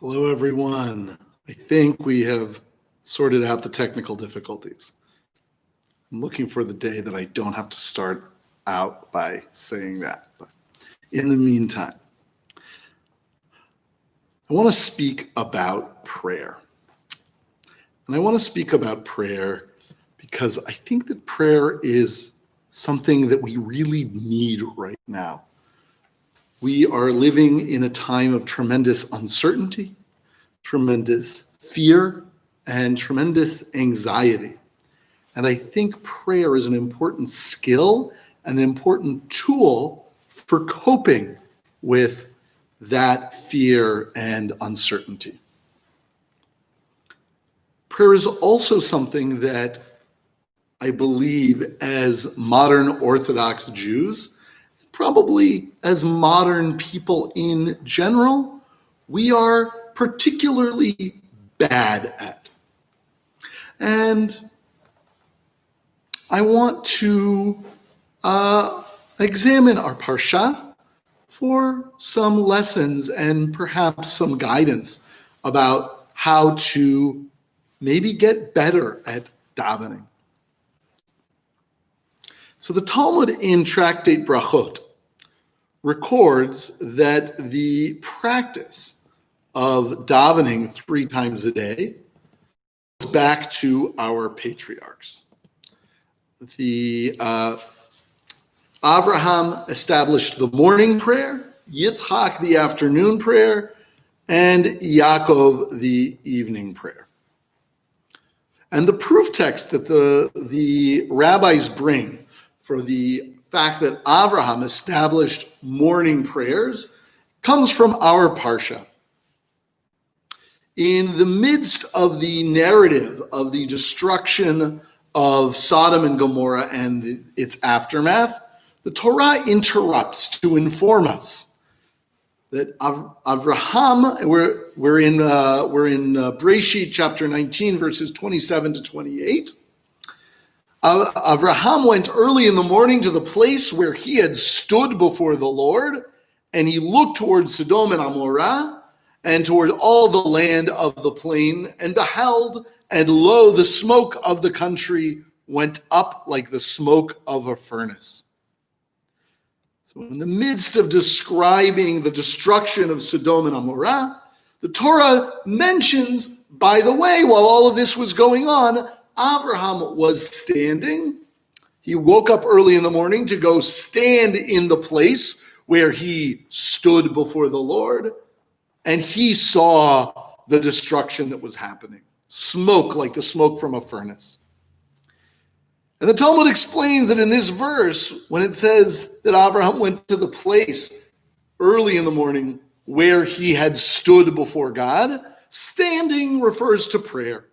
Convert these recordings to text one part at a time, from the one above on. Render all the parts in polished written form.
Hello, everyone. I think we have sorted out the technical difficulties. I'm looking for the day that I don't have to start out by saying that. But in the meantime, I want to speak about prayer. And I want to speak about prayer because I think that prayer is something that we really need right now. We are living in a time of tremendous uncertainty, tremendous fear, and tremendous anxiety. And I think prayer is an important skill, an important tool for coping with that fear and uncertainty. Prayer is also something that I believe, as modern Orthodox Jews, probably as modern people in general, we are particularly bad at. And I want to examine our parsha for some lessons and perhaps some guidance about how to maybe get better at davening. So the Talmud in Tractate Brachot records that the practice of davening 3 times a day goes back to our patriarchs. Avraham established the morning prayer, Yitzchak the afternoon prayer, and Yaakov the evening prayer. And the proof text that the rabbis bring for the fact that Avraham established morning prayers comes from our parsha. In the midst of the narrative of the destruction of Sodom and Gomorrah and its aftermath, the Torah interrupts to inform us that Avraham, we're in Breshit chapter 19, verses 27 to 28. Avraham went early in the morning to the place where he had stood before the Lord, and he looked towards Sodom and Amorah, and toward all the land of the plain, and beheld, and lo, the smoke of the country went up like the smoke of a furnace. So in the midst of describing the destruction of Sodom and Amorah, the Torah mentions, by the way, while all of this was going on, Avraham was standing. He woke up early in the morning to go stand in the place where he stood before the Lord, and he saw the destruction that was happening. Smoke like the smoke from a furnace. And the Talmud explains that in this verse, when it says that Avraham went to the place early in the morning where he had stood before God, standing refers to prayer.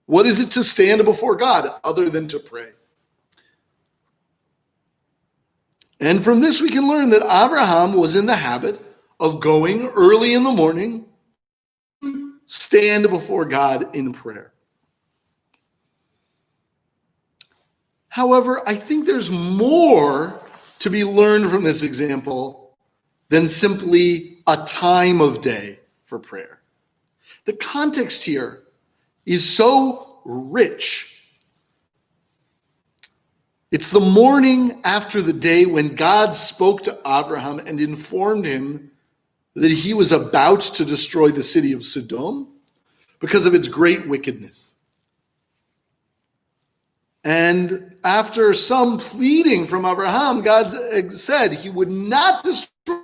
What is it to stand before God other than to pray? And from this we can learn that Avraham was in the habit of going early in the morning, stand before God in prayer. However, I think there's more to be learned from this example than simply a time of day for prayer. The context here is so rich. It's the morning after the day when God spoke to Avraham and informed him that he was about to destroy the city of Sodom because of its great wickedness. And after some pleading from Avraham, God said he would not destroy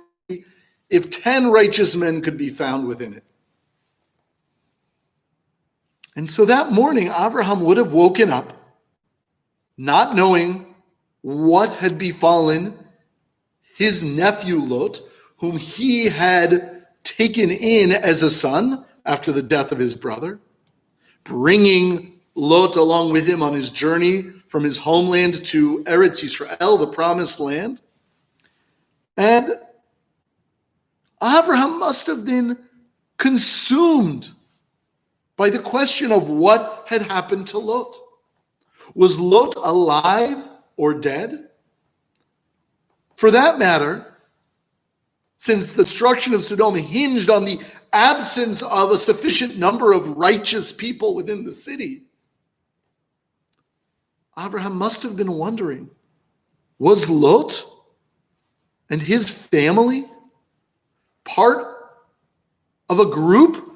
if 10 righteous men could be found within it. And so that morning, Avraham would have woken up, not knowing what had befallen his nephew Lot, whom he had taken in as a son after the death of his brother, bringing Lot along with him on his journey from his homeland to Eretz Yisrael, the promised land. And Avraham must have been consumed by the question of what had happened to Lot. Was Lot alive or dead? For that matter, since the destruction of Sodom hinged on the absence of a sufficient number of righteous people within the city, Avraham must have been wondering, was Lot and his family part of a group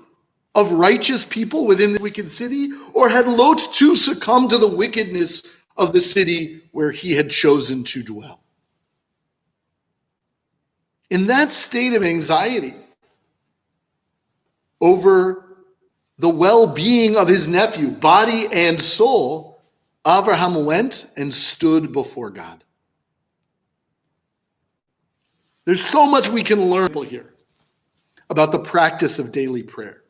of righteous people within the wicked city? Or had Lot too succumbed to the wickedness of the city where he had chosen to dwell? In that state of anxiety over the well-being of his nephew, body and soul, Avraham went and stood before God. There's so much we can learn here about the practice of daily prayer.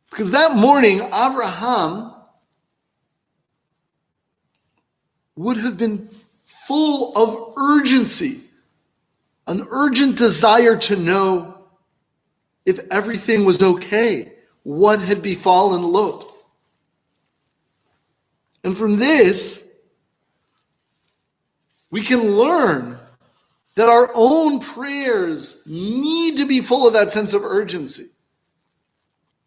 Because that morning, Avraham would have been full of urgency, an urgent desire to know if everything was okay, what had befallen Lot. And from this, we can learn that our own prayers need to be full of that sense of urgency.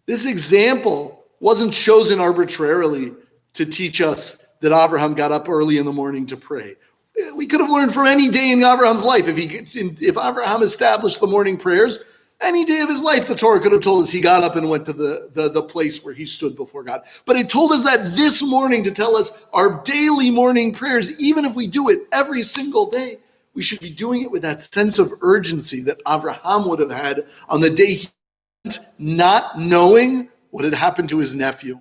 This example wasn't chosen arbitrarily to teach us that Avraham got up early in the morning to pray. We could have learned from any day in Abraham's life. If Avraham established the morning prayers, any day of his life, the Torah could have told us he got up and went to the place where he stood before God. But it told us that this morning to tell us our daily morning prayers, even if we do it every single day, we should be doing it with that sense of urgency that Avraham would have had on the day he went, not knowing what had happened to his nephew,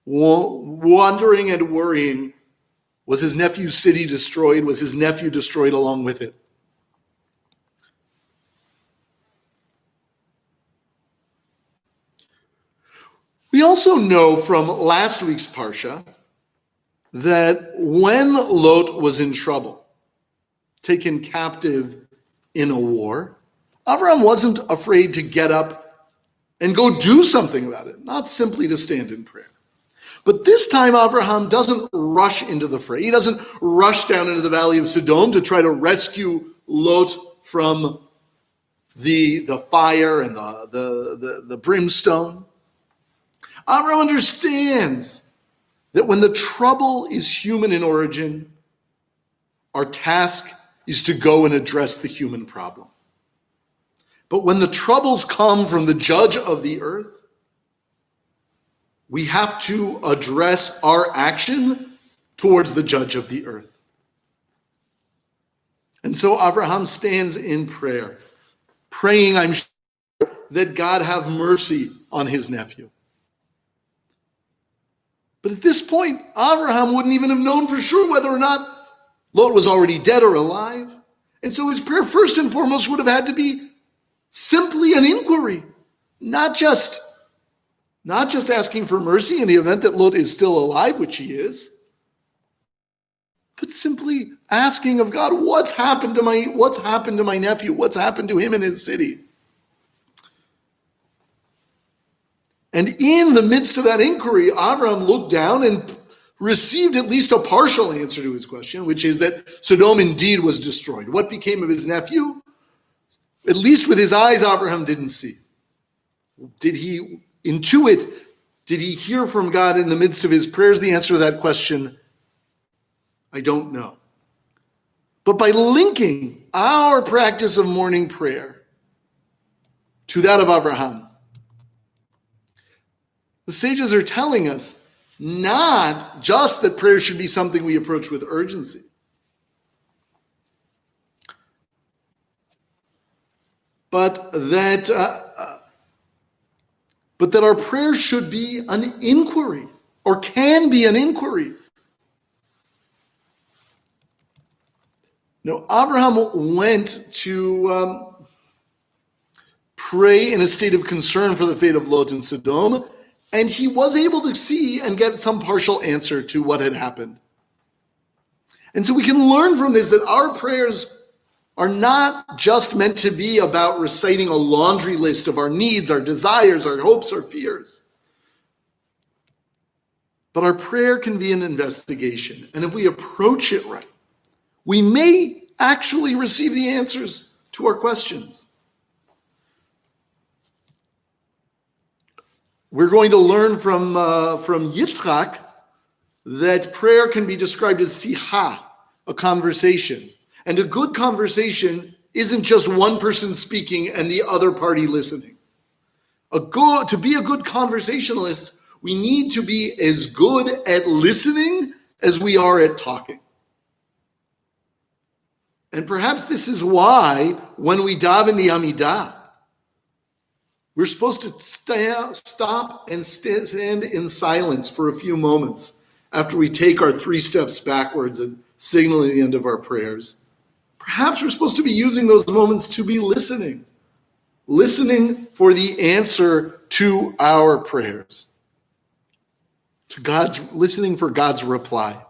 wondering and worrying. Was his nephew's city destroyed? Was his nephew destroyed along with it? We also know from last week's Parsha that when Lot was in trouble, taken captive in a war, Avraham wasn't afraid to get up and go do something about it, not simply to stand in prayer. But this time, Avraham doesn't rush into the fray. He doesn't rush down into the valley of Sodom to try to rescue Lot from the fire and the brimstone. Avraham understands that when the trouble is human in origin, our task is to go and address the human problem. But when the troubles come from the judge of the earth, we have to address our action towards the judge of the earth. And so Avraham stands in prayer, praying, I'm sure, that God have mercy on his nephew. But at this point, Avraham wouldn't even have known for sure whether or not Lot was already dead or alive. And so his prayer, first and foremost, would have had to be simply an inquiry, not just asking for mercy in the event that Lot is still alive, which he is, but simply asking of God, what's happened to my nephew? What's happened to him in his city? And in the midst of that inquiry, Avraham looked down and received at least a partial answer to his question, which is that Sodom indeed was destroyed. What became of his nephew? At least with his eyes, Avraham didn't see. Did he intuit? Did he hear from God in the midst of his prayers? The answer to that question, I don't know. But by linking our practice of morning prayer to that of Avraham, the sages are telling us not just that prayer should be something we approach with urgency, but that our prayer should be an inquiry, or can be an inquiry. Now, Avraham went to pray in a state of concern for the fate of Lot and Sodom, and he was able to see and get some partial answer to what had happened. And so we can learn from this that our prayers are not just meant to be about reciting a laundry list of our needs, our desires, our hopes, our fears. But our prayer can be an investigation. And if we approach it right, we may actually receive the answers to our questions. We're going to learn from Yitzchak that prayer can be described as sicha, a conversation. And a good conversation isn't just one person speaking and the other party listening. To be a good conversationalist, we need to be as good at listening as we are at talking. And perhaps this is why when we daven the Amidah, we're supposed to stop and stand in silence for a few moments after we take our 3 steps backwards and signaling the end of our prayers. Perhaps we're supposed to be using those moments to be listening for the answer to our prayers, listening for God's reply.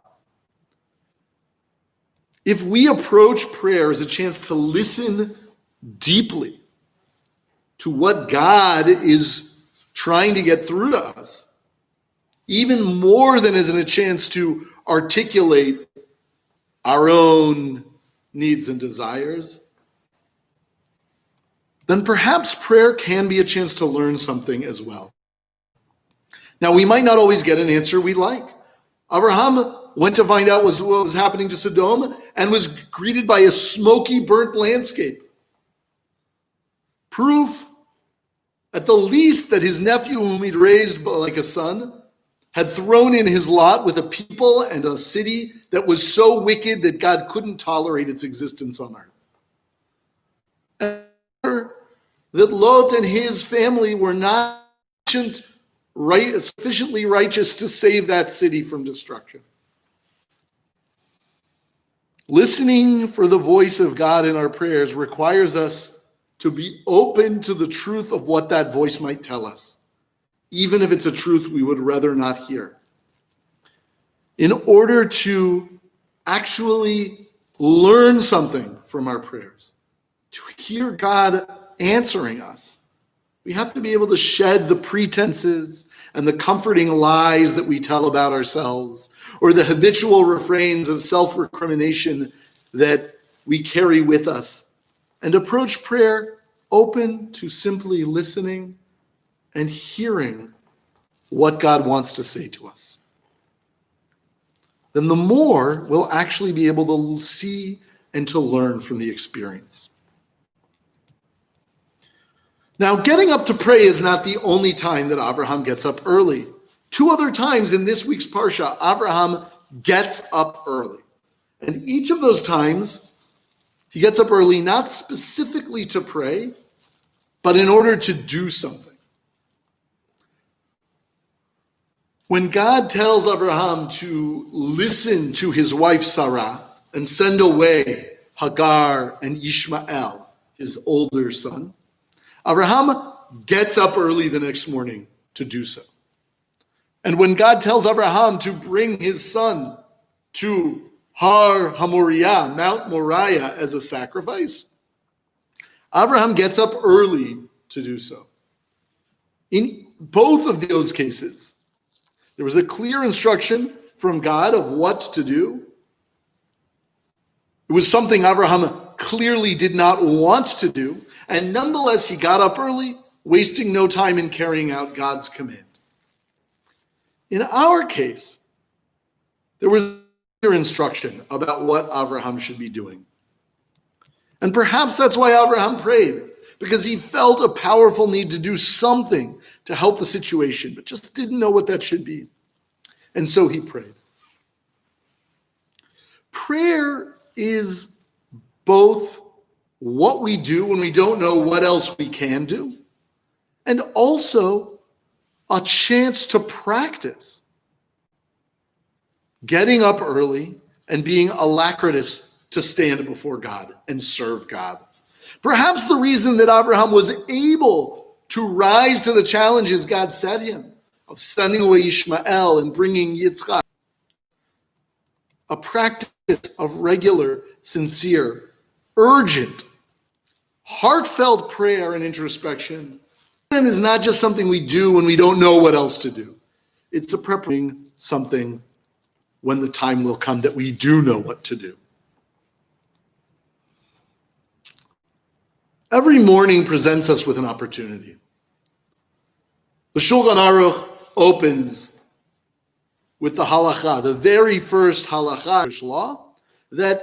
If we approach prayer as a chance to listen deeply to what God is trying to get through to us, even more than as a chance to articulate our own needs and desires, then perhaps prayer can be a chance to learn something as well. Now, we might not always get an answer we like. Avraham went to find out what was happening to Sodom and was greeted by a smoky, burnt landscape. Proof, at the least, that his nephew, whom he'd raised like a son, had thrown in his lot with a people and a city that was so wicked that God couldn't tolerate its existence on earth. And that Lot and his family were not sufficiently righteous to save that city from destruction. Listening for the voice of God in our prayers requires us to be open to the truth of what that voice might tell us, even if it's a truth we would rather not hear. In order to actually learn something from our prayers, to hear God answering us, we have to be able to shed the pretenses and the comforting lies that we tell about ourselves, or the habitual refrains of self-recrimination that we carry with us, and approach prayer open to simply listening and hearing what God wants to say to us. Then the more we'll actually be able to see and to learn from the experience. Now, getting up to pray is not the only time that Avraham gets up early. 2 other times in this week's Parsha, Avraham gets up early. And each of those times, he gets up early not specifically to pray, but in order to do something. When God tells Avraham to listen to his wife Sarah and send away Hagar and Ishmael, his older son, Avraham gets up early the next morning to do so. And when God tells Avraham to bring his son to Har HaMoriah, Mount Moriah, as a sacrifice, Avraham gets up early to do so. In both of those cases, there was a clear instruction from God of what to do. It was something Avraham clearly did not want to do, and nonetheless he got up early, wasting no time in carrying out God's command. In our case, there was clear instruction about what Avraham should be doing. And perhaps that's why Avraham prayed, because he felt a powerful need to do something to help the situation, but just didn't know what that should be. And so he prayed. Prayer is both what we do when we don't know what else we can do, and also a chance to practice getting up early and being alacritous to stand before God and serve God. Perhaps the reason that Avraham was able to rise to the challenges God set him of sending away Ishmael and bringing Yitzchak, a practice of regular, sincere, urgent, heartfelt prayer and introspection, is not just something we do when we don't know what else to do. It's a preparing something when the time will come that we do know what to do. Every morning presents us with an opportunity. The Shulchan Aruch opens with the halacha, the very first halacha law, that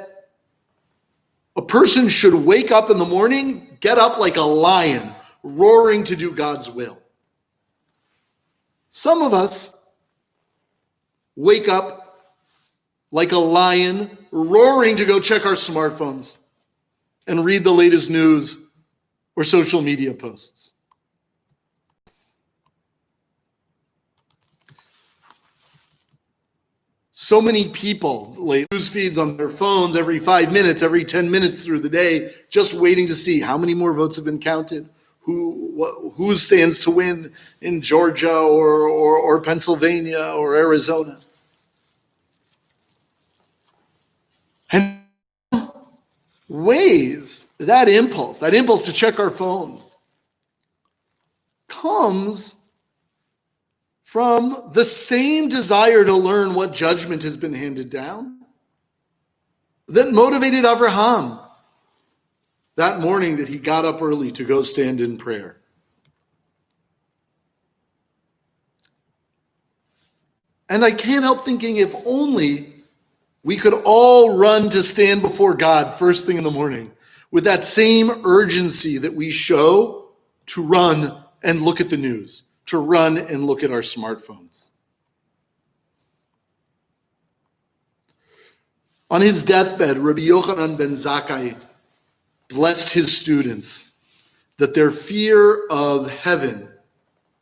a person should wake up in the morning, get up like a lion, roaring to do God's will. Some of us wake up like a lion, roaring to go check our smartphones and read the latest news or social media posts. So many people lay news feeds on their phones every 5 minutes, every 10 minutes through the day, just waiting to see how many more votes have been counted, who stands to win in Georgia or Pennsylvania or Arizona. And ways that impulse to check our phone comes from the same desire to learn what judgment has been handed down that motivated Avraham that morning that he got up early to go stand in prayer. And I can't help thinking, if only we could all run to stand before God first thing in the morning with that same urgency that we show to run and look at the news, to run and look at our smartphones. On his deathbed, Rabbi Yochanan ben Zakkai blessed his students that their fear of heaven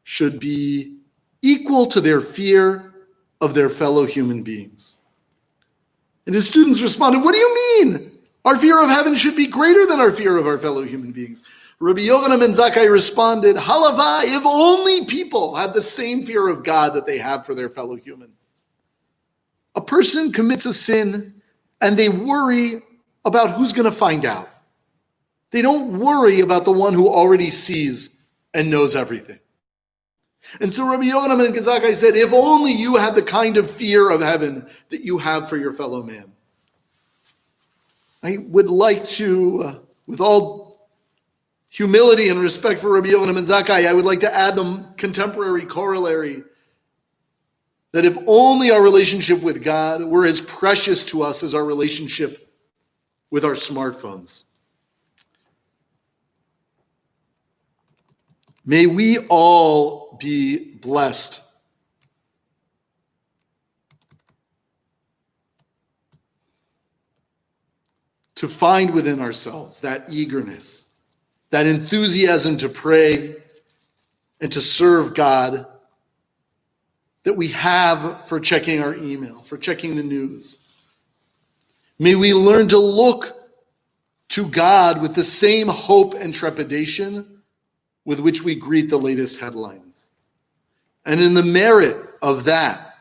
should be equal to their fear of their fellow human beings. And his students responded, "What do you mean? Our fear of heaven should be greater than our fear of our fellow human beings." Rabbi Yochanan ben Zakkai responded, "Halava, if only people had the same fear of God that they have for their fellow human. A person commits a sin and they worry about who's going to find out. They don't worry about the one who already sees and knows everything." And so Rabbi Yochanan ben Zakkai said, if only you had the kind of fear of heaven that you have for your fellow man. I would like to, with all humility and respect for Rabbi Yochanan ben Zakkai, I would like to add the contemporary corollary that if only our relationship with God were as precious to us as our relationship with our smartphones. May we all be blessed to find within ourselves that eagerness, that enthusiasm to pray and to serve God that we have for checking our email, for checking the news. May we learn to look to God with the same hope and trepidation with which we greet the latest headlines. And in the merit of that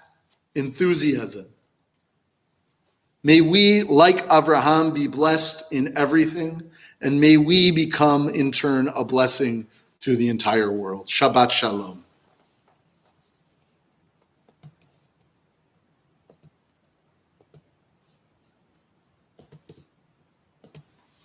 enthusiasm, may we, like Avraham, be blessed in everything, and may we become, in turn, a blessing to the entire world. Shabbat Shalom.